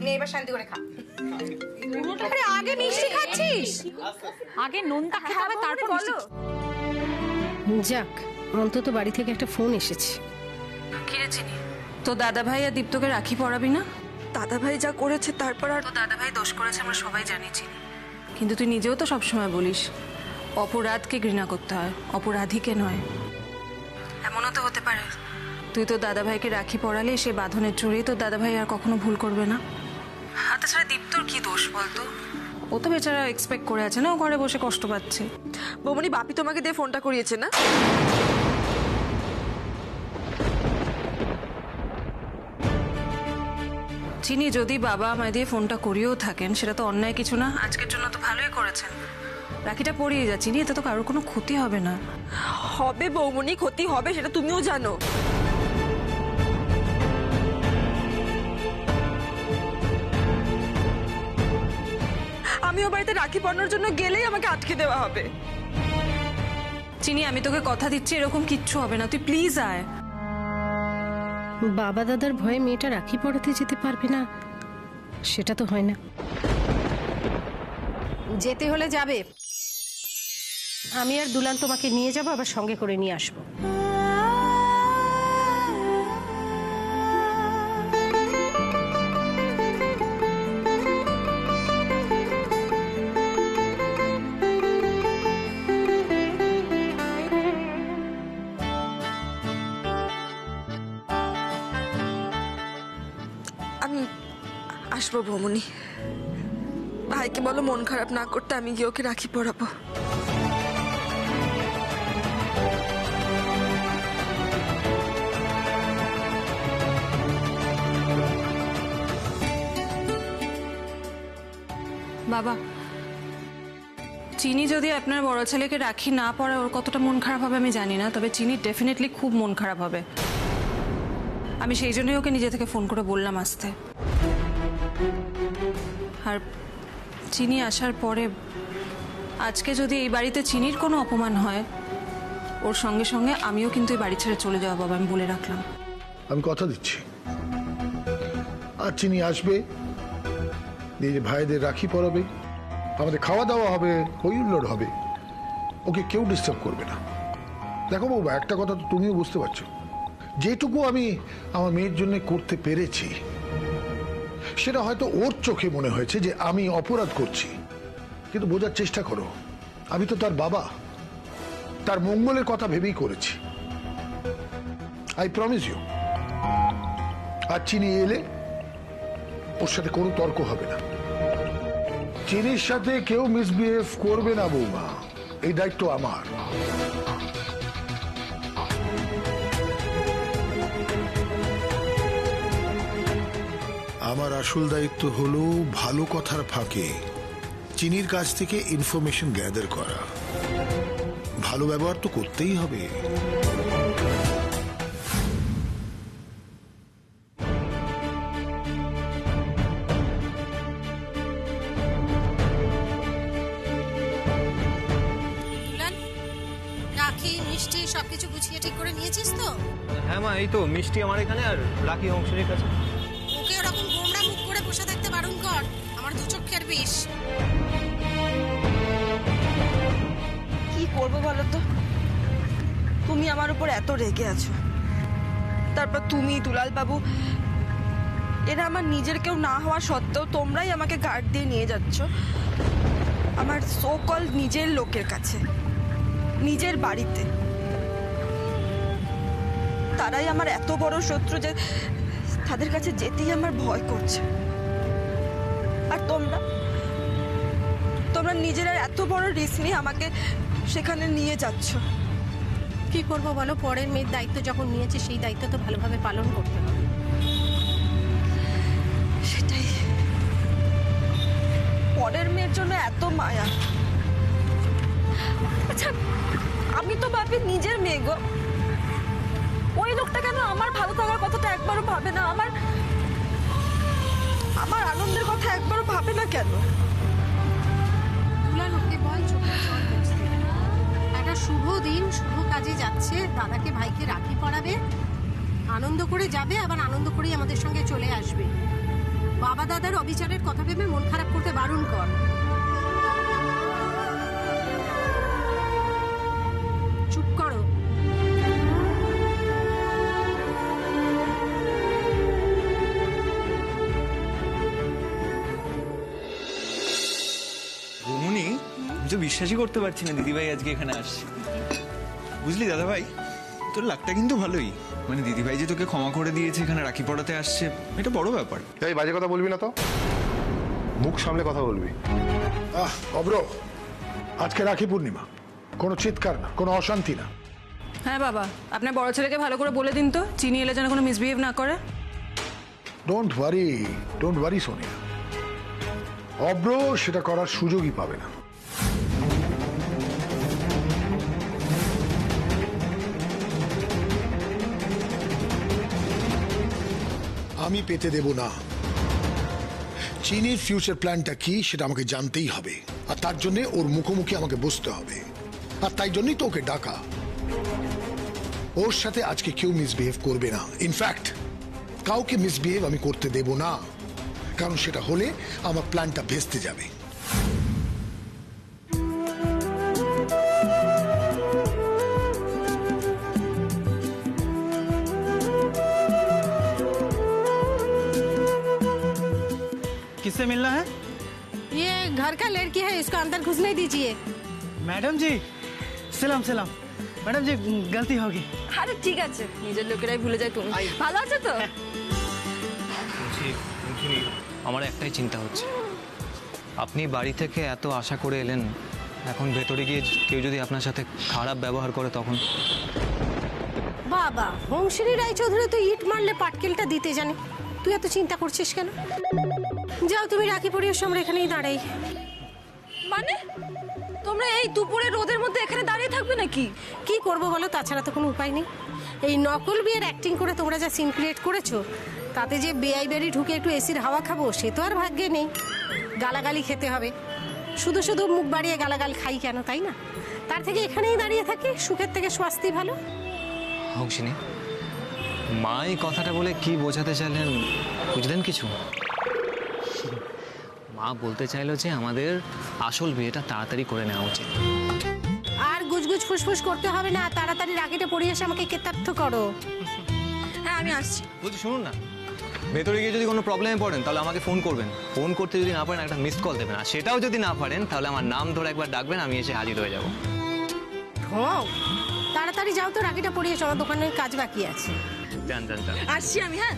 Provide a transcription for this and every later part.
নে এবার শান্তি করে খা। আরে আগে মিষ্টি খাচ্ছিস, আগে নোনতা খেতে হবে তারপর মিষ্টি। যাক, অন্তত বাড়ি থেকে একটা ফোন এসেছে। কিরে চিনি, তো দাদা ভাই আর দীপ্তকে রাখি পরাবি না? দাদা ভাই যা করেছে তারপর আর তো দাদা ভাই দোষ করেছে আমরা সবাই জানি চিনি, কিন্তু তুই নিজেও তো সবসময় বলিস অপরাধকে ঘৃণা করতে হয়, অপরাধীকে নয়। এমনও তো হতে পারে তুই তো দাদা ভাইকে রাখি পরালে সে বাঁধনের চড়েই তো দাদা ভাই আর কখনো ভুল করবে না। আর তাছাড়া দীপ্তর কি দোষ বলতো? ও তো বেচারা এক্সপেক্ট করে আছে না, ও ঘরে বসে কষ্ট পাচ্ছে। বৌমনি বাপি তোমাকে দিয়ে ফোনটা করিয়েছে না? চিনি, যদি বাবা আমায় দিয়ে ফোনটা করিয়েও থাকেন সেটা তো অন্যায় কিছু না, আজকের জন্য তো ভালোই করেছেন। রাখিটা পরিয়ে যা চিনি, এতে তো কারোর কোনো ক্ষতি হবে না। হবে বৌমনি, ক্ষতি হবে সেটা তুমিও জানো। আমিও বাড়িতে রাখি পরানোর জন্য গেলেই আমাকে আটকে দেওয়া হবে। চিনি, আমি তোকে কথা দিচ্ছি এরকম কিচ্ছু হবে না, তুই প্লিজ আয়। বাবা দাদার ভয়ে মেয়েটা রাখি পড়াতে যেতে পারবে না, সেটা তো হয় না। যেতে হলে যাবে। আমি আর দুলাল তোমাকে নিয়ে যাবো, আবার সঙ্গে করে নিয়ে আসবো। আমি আসবো বৌমনি, ভাইকে বলো মন খারাপ না করতে, আমি গিয়ে ওকে রাখি পরাবো। বাবা, চিনি যদি আপনার বড় ছেলেকে রাখি না পড়ায় ওর কতটা মন খারাপ হবে আমি জানি না, তবে চিনি ডেফিনেটলি খুব মন খারাপ হবে। আমি সেই জন্যই ওকে নিজে থেকে ফোন করে বললাম আসতে। আর চিনি আসার পরে আজকে যদি এই বাড়িতে চিনির কোনো অপমান হয়, ওর সঙ্গে সঙ্গে আমিও কিন্তু এই বাড়ি ছেড়ে চলে যাবো বাবা, আমি বলে রাখলাম। আমি কথা দিচ্ছি, আর চিনি আসবে, নিজে ভাইদের রাখি পরাবে, আমাদের খাওয়া দাওয়া হবে, হই হুল্লোড় হবে, ওকে কেউ ডিস্টার্ব করবে না। দেখো বাবা, একটা কথা তো তুমিও বুঝতে পারছো, যেটুকু আমি আমার মেয়ের জন্য করতে পেরেছি সেটা হয়তো ওর চোখে মনে হয়েছে যে আমি অপরাধ করছি, কিন্তু বোঝার চেষ্টা করো, আমি তো তার বাবা, তার মঙ্গলের কথা ভেবেই করেছি। I promise you. আর চিনি এলে ওর সাথে কোনো তর্ক হবে না, চিনির সাথে কেউ মিসবিহেভ করবে না বৌমা, এই দায়িত্ব আমার। আমার আসল দায়িত্ব হলো ভালো কথার ফাঁকে চিনির কাছ থেকে ইনফরমেশন গ্যাদার করা। ভালো ব্যবহার তো করতেই হবে। রাখি মিষ্টি সবকিছু গুছিয়ে ঠিক করে নিয়েছিস তো? হ্যাঁ মা, এই তো মিষ্টি আমার এখানে আর রাখি অংশের কাছে। ওকে ওরকম গোমড়া মুখ করে বসে থাকতে বারণ কর, আমার দু চোখের বিষ। কি করবো বলো তো, তুমি আমার উপর এত রেগে আছো, তারপর তুমি দুলাল বাবু এরা আমার নিজের কেউ না হওয়া সত্ত্বেও তোমরাই আমাকে গার্ড দিয়ে নিয়ে যাচ্ছ আমার সোকল নিজের লোকের কাছে, নিজের বাড়িতে। তারাই আমার এত বড় শত্রু যে তাদের কাছে যেতেই আমার ভয় করছে। আর তোমরা তোমরা নিজেরা এত বড় রিস্ক নিয়ে আমাকে সেখানে নিয়ে যাচ্ছ। কি করবো বলো, পরের মেয়ের দায়িত্ব যখন নিয়েছে সেই দায়িত্ব তো ভালোভাবে পালন করতে হবে। সেটাই, পরের মেয়ের জন্য এত মায়া। আচ্ছা, আমি তো ভাবি নিজের মেয়ে গো, ওই লোকটা কেন আমার ভালো থাকার কথাটা একবারও ভাবে না, আমার আনন্দের কথা একবারও ভাবে না কেন? দুলাল ওকে বল চোখে জল মুছতে। একটা শুভ দিন, শুভ কাজে যাচ্ছে, দাদাকে ভাইকে রাখি পরাবে, আনন্দ করে যাবে, আবার আনন্দ করেই আমাদের সঙ্গে চলে আসবে। বাবা দাদার অবিচারের কথা ভেবে মন খারাপ করতে বারণ কর। চুপ করো। রমণী, আমি তো বিশ্বাসই করতে পারছি না দিদিভাই আজকে এখানে আসছে। বুঝলি দাদা ভাই, তোর লাকটা কিন্তু ভালোই। মানে দিদিভাই যে তোকে ক্ষমা করে দিয়েছে, এখানে রাখি পড়াতে আসছে, এটা বড় ব্যাপার। এই বাজে কথা বলবি না তো, মুখ সামলে কথা বলবি। অব্র, আজকে রাখি পূর্ণিমা, কোনো চিৎকার না, কোনো অশান্তি না। হ্যাঁ বাবা, আপনার বড় ছেলেকে ভালো করে বলে দিন তো, চিনি এলে যেন কোনো মিসবিহেভ না করে। ডোন্ট ওয়ারি সোনিয়া, অব্র সেটা করার সুযোগই পাবে না। আমি পেতে দেব না। চিনির ফিউচার প্ল্যানটা কি সেটা আমাকে জানতেই হবে, আর তার জন্য ওর মুখোমুখি আমাকে বসতে হবে, আর তাই জন্যই তো ওকে ডাকা। ওর সাথে আজকে কেউ মিসবিহেভ করবে না। ইনফ্যাক্ট কাউকে মিসবিহেভ আমি করতে দেব না, কারণ সেটা হলে আমার প্ল্যানটা ভেস্তে যাবে। किससे मिलना है? ये घर का लड़की है, इसको अंदर घुसने दीजिए। मैडम जी सलाम सलाम। मैडम जी गलती होगी। আরে ঠিক আছে, নিজের লোকেরাই ভুলে যায়। তুমি ভালো আছো তো? আমার একটাই চিন্তা হচ্ছে, আপনি বাড়ি থেকে এত আশা করে এলেন, এখন ভেতরে গিয়ে কেউ যদি আপনার সাথে খারাপ ব্যবহার করে তখন? বাবা, বংশিনী রায়চৌধুরী তো ইট মারলে পাটকেলটা দিতে জানে, তুই এত চিন্তা করছিস কেন? যাও তুমি রাখি পরিয়ে আমরা এখানেই দাঁড়াই। মানে তোমরা এই দুপুরে রোদের মধ্যে এখানে দাঁড়িয়ে থাকবে নাকি? কি করবো বলো, তাছাড়া তো কোনো উপায় নেই। এই নকল বিয়ের অ্যাক্টিং করে তোমরা যা সিন ক্রিয়েট করেছো, তাতে যে বেআই বাড়ি ঢুকে একটু এসির হাওয়া খাবো সে তো আর ভাগ্যে নেই। গালাগালি খেতে হবে, শুধু শুধু মুখ বাড়িয়ে গালাগাল খাই কেন, তাই না? তার থেকে এখানেই দাঁড়িয়ে থাকি, সুখের থেকে স্বাস্থ্য ভালো। হংসিনী, মা এই কথাটা বলে কি বোঝাতে চাইলেন বুঝলেন কিছু? মা বলতে চাইলো যে আমাদের আসল বিয়েটা তাড়াতাড়ি করে নেওয়া উচিত। আর গুজগুজ ফুসফুস করতে হবে না, তাড়াতাড়ি রাখিটা পরিয়ে এসে আমাকে কৃতার্থ করো। হ্যাঁ আমি আসছি। বলছি শুনুন না, ভেতরে গিয়ে যদি কোনো প্রবলেমে পড়েন তাহলে আমাকে ফোন করবেন। ফোন করতে যদি না পারেন একটা মিসড কল দেবেন, আর সেটাও যদি না পারেন তাহলে আমার নাম ধরে একবার ডাকবেন, আমি এসে হাজির হয়ে যাব। তাড়াতাড়ি যাও তো, রাখিটা পরিয়ে এসো, আমার দোকানের কাজ বাকি আছে। যান যান যান। আসছি আমি। হ্যাঁ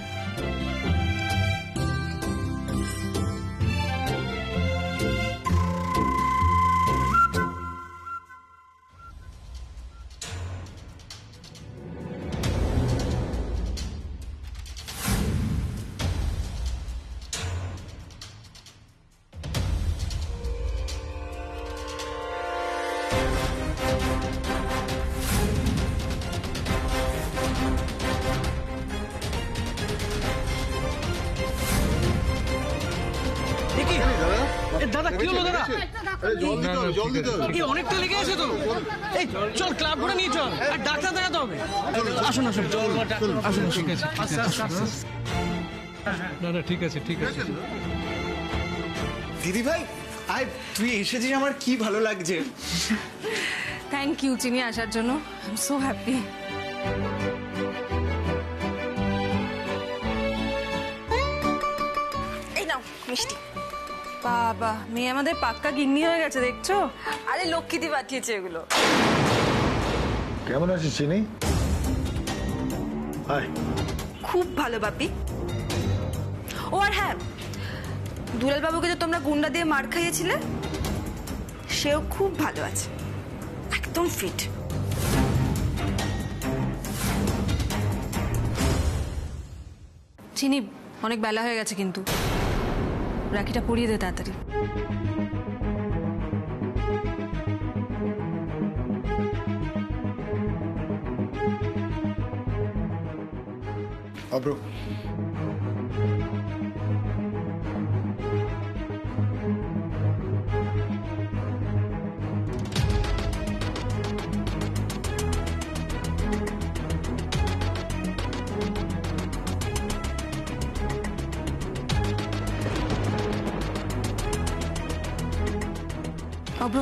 দাদা কি হলো দাদা? এই অনেকটা লেগে আছে তো। এই চল ক্লাব করে নিয়ে চল, আর ডাক্তার দেখাতে হবে। আসুন আসুন চল আসুন। ঠিক আছে না না ঠিক আছে ঠিক আছে। দিদিভাই আয়, তুই এসেছিস, আমার কি ভালো লাগছে। থ্যাংক ইউ চিনি আসার জন্য, আই এম সো হ্যাপি। এই নাও মিষ্টি। বাবা, মেয়ে আমাদের পাক্কা গিন্নি হয়ে গেছে দেখছো। আরে লক্ষ্মীদি পাঠিয়েছে এগুলো। কেমন আছিস চিনি? আয়। খুব ভালো বাপি। ও আর হ্যাঁ, দুলাল বাবুকে যে তোমরা গুন্ডা দিয়ে মার খাইয়েছিলে, সেও খুব ভালো আছে, একদম ফিট। চিনি, অনেক বেলা হয়ে গেছে কিন্তু রাখিটা পরিয়ে দে তাড়াতাড়ি। অব্র, অভ্র,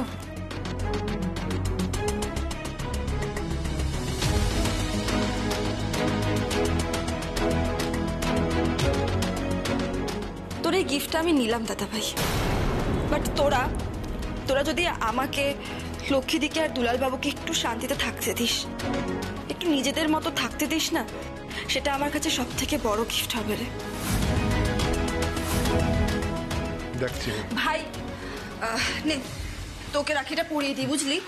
তোর এই গিফটটা আমি নিলাম দাদা ভাই, বাট তোরা যদি আমাকে, লক্ষ্মীদিকে আর দুলাল বাবুকে একটু শান্তিতে থাকতে দিস, একটু নিজেদের মতো থাকতে দিস না, সেটা আমার কাছে সব থেকে বড় গিফট হবে রে দেখছি। ভাই। নে তোকে রাখিটা পরিয়ে দিই, বুঝলি?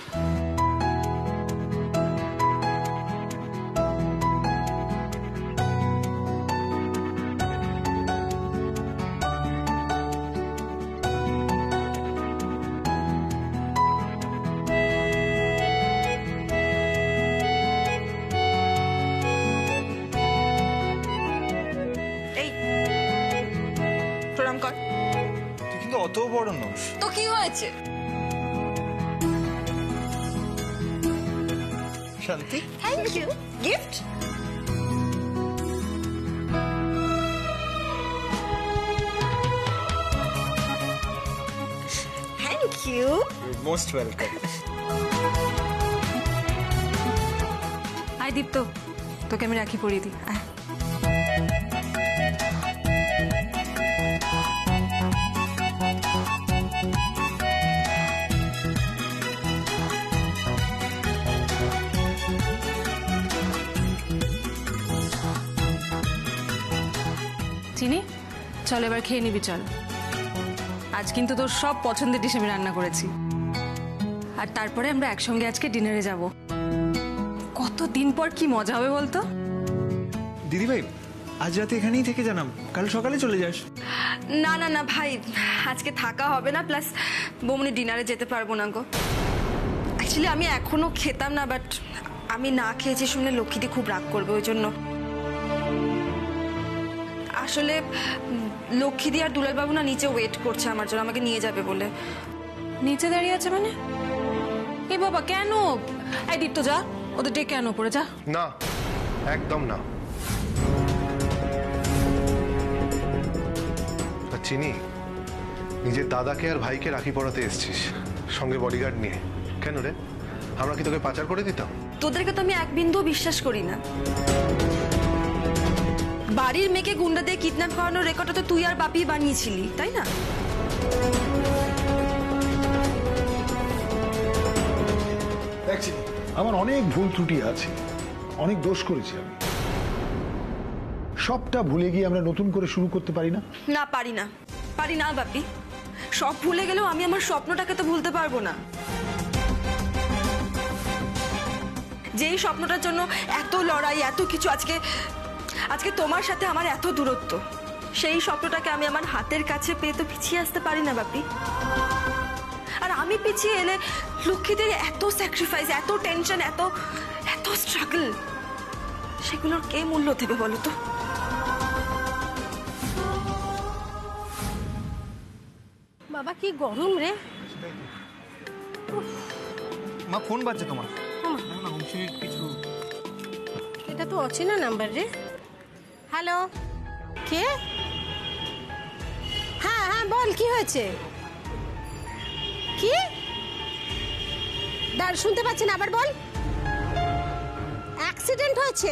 এই প্রণাম কর। তুই কিন্তু অত বড় নস। তো কি হয়েছে? Shanti, thank you. Gift? Thank you. Most welcome. আয় দীপ্ত, তোকে আমি রাখি পরিয়ে দিই। আয়। চিনি, চল এবার খেয়ে নিবি চল। আজ কিন্তু তোর সব পছন্দের ডিশ আমি রান্না করেছি, আর তারপরে আমরা একসঙ্গে আজকে ডিনারে যাব। কতদিন পর কি মজা হবে বলতো? দিদি ভাই, আজ রাতে এখানেই থেকে জানাম, কাল সকালে চলে যাস। না না না ভাই, আজকে থাকা হবে না, প্লাস বৌমনি ডিনারে যেতে পারবো না গো। অ্যাকচুয়ালি আমি এখনো খেতাম না, বাট আমি না খেয়েছি শুনে লক্ষ্মীদি খুব রাগ করবে, ওই জন্য। আসলে লক্ষ্মীদি আর দুলালবাবু না নিচে ওয়েট করছে আমার জন্য, আমাকে নিয়ে যাবে বলে। নিচে দাঁড়িয়ে আছে মানে? এ বাবা, কেন? এই দীপ্ত যা, ওদের ডেকে আনো পড়ে যা। না, একদম না। আর চিনি, নিজের দাদাকে আর ভাইকে রাখি পড়াতে এসছিস সঙ্গে বডিগার্ড নিয়ে, কেন রে? আমরা কি তোকে পাচার করে দিতাম? তোদেরকে তো আমি এক বিন্দু বিশ্বাস করি না। বাড়ির মেয়েকে গুন্ডা দিয়ে কিডন্যাপ করানোর রেকর্ডটা তো তুই আর বাপি বানিয়েছিলি, তাই না? দেখছি আমার অনেক ভুল ত্রুটি আছে, অনেক দোষ করেছি আমি। সবটা ভুলে গিয়ে আমরা নতুন করে শুরু করতে পারি না? না, পারি না বাপি। সব ভুলে গেলেও আমি আমার স্বপ্নটাকে তো ভুলতে পারবো না। যেই স্বপ্নটার জন্য এত লড়াই, এত কিছু, আজকে তোমার সাথে আমার এত দূরত্ব, সেই স্বপ্নটাকে আমি আমার হাতের কাছে পেয়ে তো পিছিয়ে আসতে পারি না বাপি। আর আমি পিছিয়ে এলে লক্ষ্মীদের এত স্যাক্রিফাইস, এত টেনশন, এত স্ট্রাগল, সেগুলোর কে মূল্য দেবে বলো তো? বাবা কি গরম রে। মা ফোন বাজছে তোমার? এটা তো অচেনা নাম্বার রে। হ্যালো, কে? হ্যাঁ হ্যাঁ বল, কি হয়েছে? কি? দাঁড়, শুনতে পাচ্ছি না, আবার বল। অ্যাক্সিডেন্ট হয়েছে?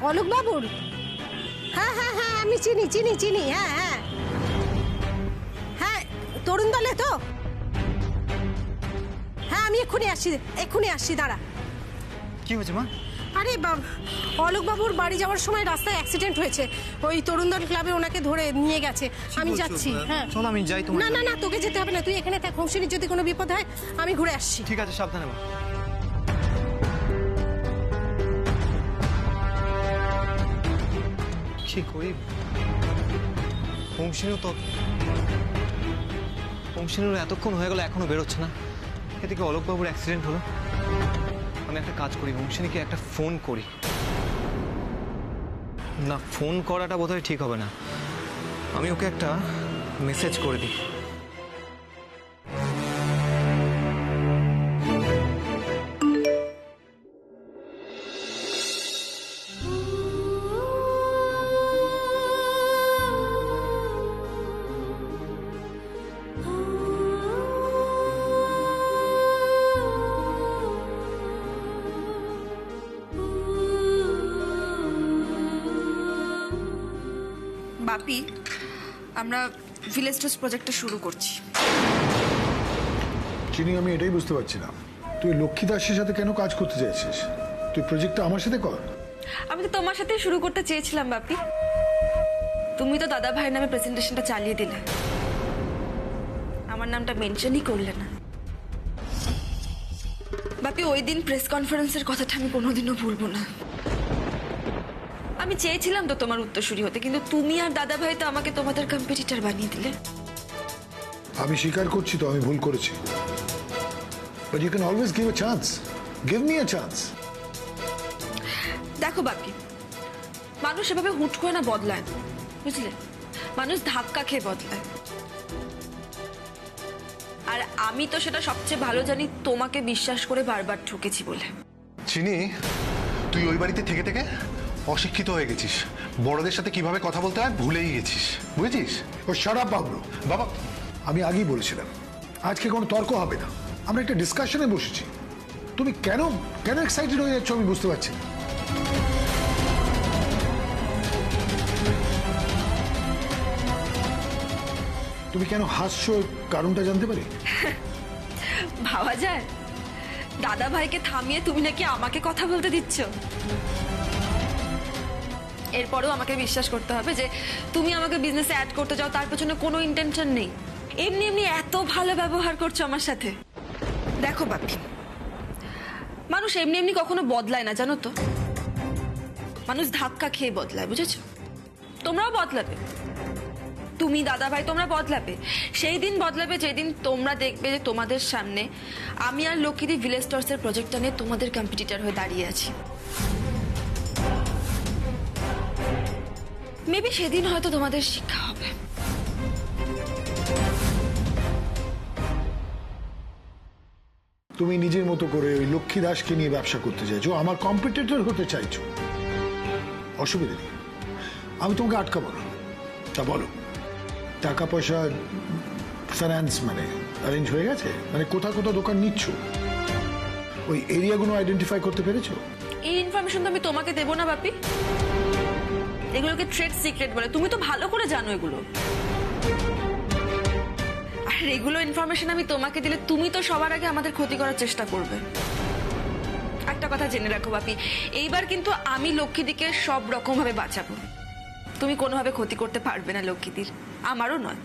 অলোক বাবুর? হ্যাঁ হ্যাঁ হ্যাঁ, আমি চিনি। হ্যাঁ হ্যাঁ হ্যাঁ, তরুণ দলে তো? হ্যাঁ, আমি এক্ষুনি আসছি, দাঁড়া। কি হয়েছে মা? আরে অলোক বাবুর বাড়ি যাওয়ার সময় রাস্তায় অ্যাক্সিডেন্ট হয়েছে, ওই তরুণদল ক্লাবে ওনাকে ধরে নিয়ে গেছে। আমি যাচ্ছি। হ্যাঁ চলো আমি যাই। তোমার না না না, তোকে যেতে হবে না, তুই এখানে থাক। হোমসিনির যদি কোনো বিপদ হয় আমি ঘুরে আসছি। ঠিক আছে, সাবধানে মা। কি করি? হোমসিনুর এতক্ষণ হয়ে গেল এখনো বেরোচ্ছে না। এদিকে অলোকবাবুর অ্যাক্সিডেন্ট হলো। আমি একটা কাজ করি, হোমসিনিকে একটা ফোন করি। না, ফোন করাটা বোধহয় ঠিক হবে না, আমি ওকে একটা মেসেজ করে দিই। বাপি, আমরা ভিলেজ টুস প্রজেক্টটা শুরু করছি। চিনি, আমি এটাই বুঝতে পারছি না, তুই লক্ষ্মী দাসের সাথে কেন কাজ করতে চাইছিস? তুই প্রজেক্টটা আমার সাথে কর। আমি তো তোমার সাথে শুরু করতে চেয়েছিলাম বাপি, তুমি তো দাদা ভাইয়ের নামে প্রেজেন্টেশনটা চালিয়ে দিলে, আমার নামটা মেনশনই করলে না। বাপি, ওই দিন প্রেস কনফারেন্সের কথাটা আমি কোনোদিনও ভুলবো না। আমি চেয়েছিলাম তো তোমার উত্তরসূরি হতে, কিন্তু তুমি আর দাদা ভাই তো আমাকে তোমাদের কম্পিটিটর বানিয়ে দিলে। আমি স্বীকার করছি তো আমি ভুল করেছি, but you can always give a chance. Give me a chance. দেখো বাপি, মানুষ এভাবে হুট করে না বদলায় না, বুঝলে? মানুষ ধাক্কা খেয়ে বদলায়। আর আমি তো সেটা সবচেয়ে ভালো জানি, তোমাকে বিশ্বাস করে বারবার ঠকেছি বলে। চিনি, তুই ওই বাড়িতে থেকে থেকে অশিক্ষিত হয়ে গেছিস, বড়দের সাথে কিভাবে কথা বলতে হয় ভুলেই গেছিস, বুঝেছিস? ও সারাপ বাবলু, বাবা, আমি আগেই বলেছিলাম আজকে কোনো তর্ক হবে না, আমরা একটা ডিসকাশনে বসেছি। তুমি কেন কেন এক্সাইটেড হয়ে যাচ্ছ আমি বুঝতে পারছি না। তুমি কেন হাসছো, কারণটা জানতে পারি? ভাবা যায় দাদা ভাইকে থামিয়ে তুমি নাকি আমাকে কথা বলতে দিচ্ছ? এরপরেও আমাকে বিশ্বাস করতে হবে যে তুমি আমাকে বিজনেসে অ্যাড করতে যাও, তার পেছনে কোনো ইন্টেনশন নেই। এমনি এমনি এত ভালো ব্যবহার করছো আমার সাথে। দেখো বাপি, মানুষ এমনি এমনি কখনো বদলায় না, জানো তো? মানুষ ধাক্কা খেয়ে বদলায়, বুঝেছো? তোমরাও বদলাবে, তুমি দাদা ভাই তোমরা বদলাবে। সেই দিন বদলাবে যেদিন তোমরা দেখবে যে তোমাদের সামনে আমি আর লক্ষ্মীদি ভিলেজ টর্সের প্রজেক্টটা নিয়ে তোমাদের কম্পিটিটর হয়ে দাঁড়িয়ে আছি। মেবি সেদিন হয়তো তোমাদের শিক্ষা হবে। তুমি নিজের মতো করে ওই লক্ষ্মী দাসকে নিয়ে ব্যবসা করতে চাইছো, আমার কম্পিটিটর হতে চাইছো, অসুবিধা নেই, আমি তোমাকে আটকাবো না। তা বলো, টাকা পয়সা ফাইন্যান্স মানে অ্যারেঞ্জ হয়ে গেছে? মানে কোথাও কোথাও দোকান নিচ্ছ, ওই এরিয়াগুলো আইডেন্টিফাই করতে পেরেছো? এই ইনফরমেশন তো আমি তোমাকে দেবো না বাপি, এগুলোকে ট্রেড সিক্রেট বলে, তুমি তো ভালো করে জানো এগুলো। আর এগুলো ইনফরমেশন আমি তোমাকে দিলে তুমি তো সবার আগে আমাদের ক্ষতি করার চেষ্টা করবে। একটা কথা জেনে রাখো বাপি, এইবার কিন্তু আমি লক্ষ্মীদিকে সব রকম ভাবে বাঁচাবো। তুমি কোনোভাবে ক্ষতি করতে পারবে না লক্ষ্মীদির, আমারও নয়।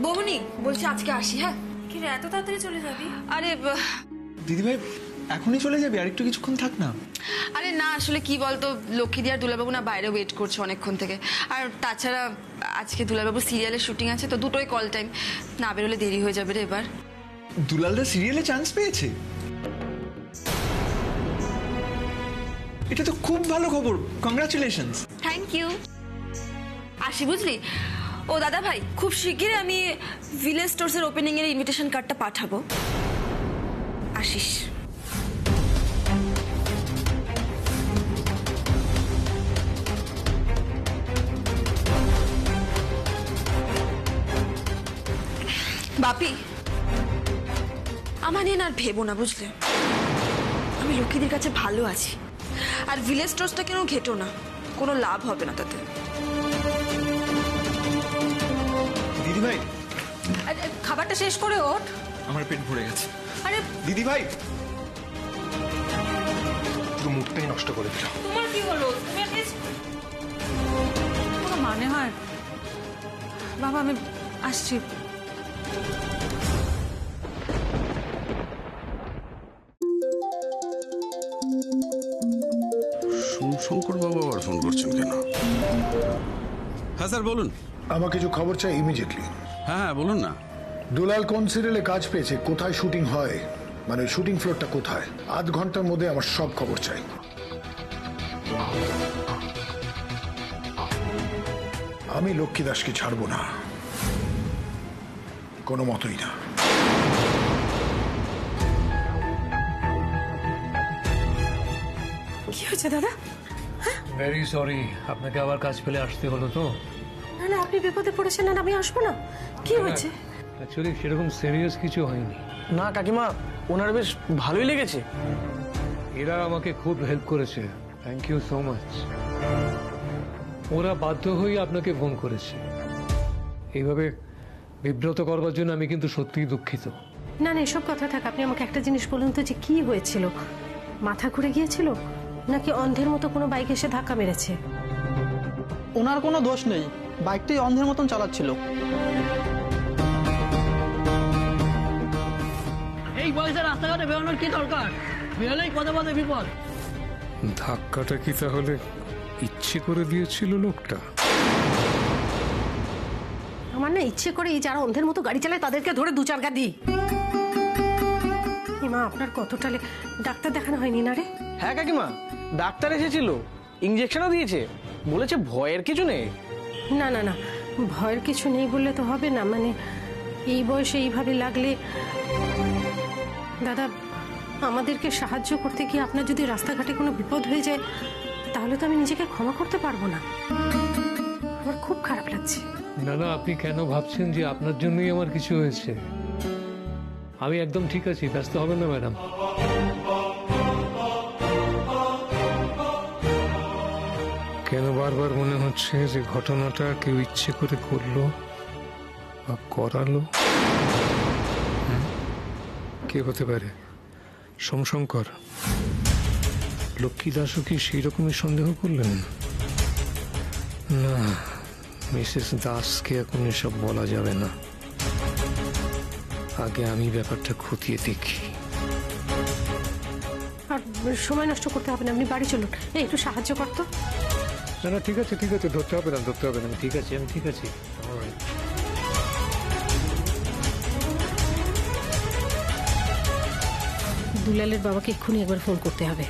বৌনি বলছি আজকে আসি। হ্যাঁ, কি রে, এত তাড়াতাড়ি চলে যাবি? আরে দিদিভাই এখনই চলে যাবি? আর একটু কিছুক্ষণ থাক না। আরে না, আসলে কি বলতো, লক্ষ্মীদি আর দুলাবাবু না বাইরে ওয়েট করছে অনেকক্ষণ থেকে। আর তাছাড়া আজকে দুলাবাবু সিরিয়ালের শুটিং আছে, তো দুটোই কল টাইম, না বেরোলে দেরি হয়ে যাবে রে এবার। দুলালদা সিরিয়ালে চান্স পেয়েছে? এটা তো খুব ভালো খবর, কংগ্রাচুলেশনস। Thank you. আসি বুঝলি। ও দাদা ভাই, খুব শিগগিরই আমি ভিলেজ স্টোরসের ওপেনিং এর ইনভিটেশন কার্ডটা পাঠাবো, আসিস। বাপি, আমার নিয়ে আর ভেবো না, বুঝলে? আমি লক্ষ্মীদের কাছে ভালো আছি, আর ভিলেজ স্টোরসটা কেন ঘেটো না, কোনো লাভ হবে না তাতে। দিদিভাই, খাবারটা শেষ করে ওঠ। আমার পেট ভরে গেছে। আরে দিদিভাই, পুরো মুখটাই নষ্ট করে দিল। তোমার কি হলো? তুমি অ্যাটলিস্ট কোনো মানে হয়? বাবা আমি আসছি। শঙ্কর বাবু আবার ফোন করছেন কেন? হ্যাঁ স্যার বলুন। আমার কিছু খবর চাই ইমিডিয়েটলি। হ্যাঁ হ্যাঁ বলুন না। দুলাল কোন সিরিয়ালে কাজ পেয়েছে, কোথায় শুটিং হয়, মানে শুটিং ফ্লোরটা কোথায়, আধ ঘন্টার মধ্যে আমার সব খবর চাই। আমি লক্ষ্মী দাসকে ছাড়বো না, কোনো মতই না। কি হয়েছে দাদা? ভেরি সরি, আপনাকে আবার কাজ ফেলে আসতে হলো তো। না না, আপনি বিপদে পড়েছেন আর আমি আসবো না? কি হয়েছে? অ্যাকচুয়ালি সেরকম সিরিয়াস কিছু হয়নি। না কাকিমা, ওনার বেশ ভালোই লেগেছে। এরা আমাকে খুব হেল্প করেছে, থ্যাংক ইউ সো মাচ। ওরা বাধ্য হয়ে আপনাকে ফোন করেছে। এইভাবে বিব্রত করবার জন্য আমি কিন্তু সত্যিই দুঃখিত। না না, এসব কথা থাক, আপনি আমাকে একটা জিনিস বলুন তো, যে কি হয়েছিল? মাথা ঘুরে গিয়েছিল নাকি অন্ধের মতো কোনো বাইক এসে ধাক্কা মেরেছে? ওনার কোনো দোষ নেই, বাইকটাই অন্ধের মতন চালাচ্ছিল। এই বয়সে রাস্তাঘাটে বেরোনোর কি দরকার? বেরোলেই পদে পদে বিপদ। ধাক্কাটা কি তাহলে ইচ্ছে করে দিয়েছিল লোকটা? আমার না ইচ্ছে করে এই যারা অন্ধের মতো গাড়ি চালায় তাদেরকে ধরে দু চারগা দিই। মা, আপনার কতটা ডাক্তার দেখানো হয়নি না রে? হ্যাঁ কাকিমা, ডাক্তার এসেছিল, ইঞ্জেকশনও দিয়েছে, বলেছে ভয়ের কিছু নেই। না না না, ভয়ের কিছু নেই বললে তো হবে না। মানে এই বয়সে এইভাবে লাগলে, দাদা আমাদেরকে সাহায্য করতে গিয়ে আপনার যদি রাস্তাঘাটে কোনো বিপদ হয়ে যায়, তাহলে তো আমি নিজেকে ক্ষমা করতে পারবো না। আমার খুব খারাপ লাগছে। না না, আপনি কেন ভাবছেন যে আপনার জন্যই আমার কিছু হয়েছে? আমি একদম ঠিক আছি, ব্যস্ত হবেন না ম্যাডাম। কেন বারবার মনে হচ্ছে যে ঘটনাটা কেউ ইচ্ছে করে করলো বা করালো? কে হতে পারে? সোমশঙ্কর? লক্ষ্মী দাসও কি সেই রকমই সন্দেহ করলেন? না, মিসেস দাসকে এখন এসব বলা যাবে না। আগে আমি ব্যাপারটা খতিয়ে দেখি। আর সময় নষ্ট করতে হবে না, আপনি বাড়ি চলুন। একটু সাহায্য করতো। না না, ঠিক আছে ঠিক আছে, ধরতে হবে না ধরতে হবে না, ঠিক আছে আমি ঠিক আছি। দুলালের বাবাকে এক্ষুনি একবার ফোন করতে হবে।